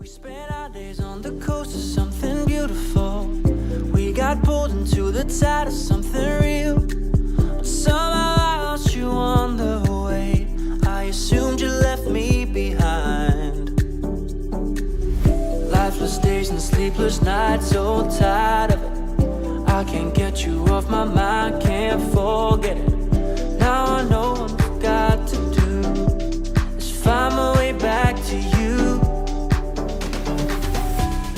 spent our days on the coast of something beautiful. We got pulled into the tide of something real. But somehow I lost you on the way. I assumed you left me behind. Lifeless days and sleepless nights, so tired of it. I can't get you off my mind, can't forget it. Now I know what I've got to do is find my way back to you.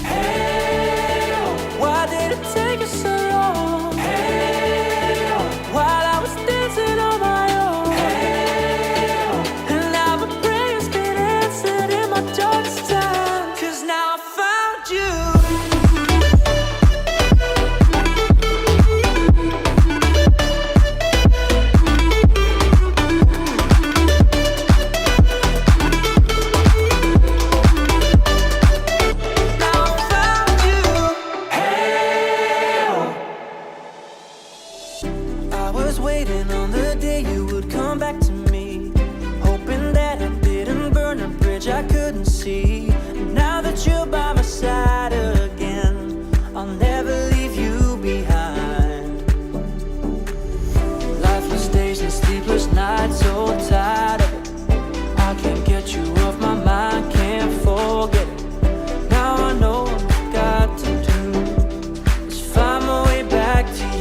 Hey, oh, why did it take us so long? Hey, oh, while I was dancing on my own. Hey, oh, and now my prayers been answered in my darkest time. 'Cause now I found you. Waiting on the day you would come back to me, hoping that I didn't burn a bridge I couldn't see. And now that you're by my side again, I'll never leave you behind. Lifeless days and sleepless nights, so tired of it. I can't get you off my mind, can't forget it. Now I know what I've got to do is find my way back to you.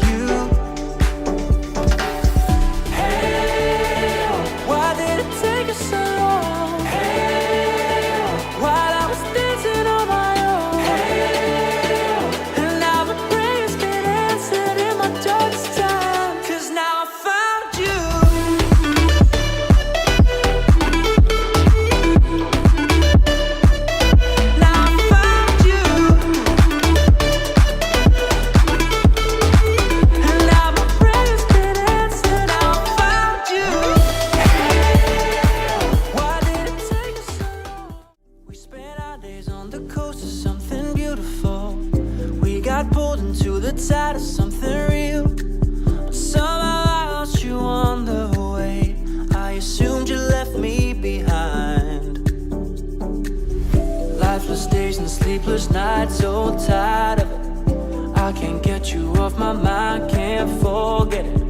Pulled into the tide of something real. But somehow I lost you on the way. I assumed you left me behind. Lifeless days and sleepless nights, so tired of it. I can't get you off my mind, can't forget it.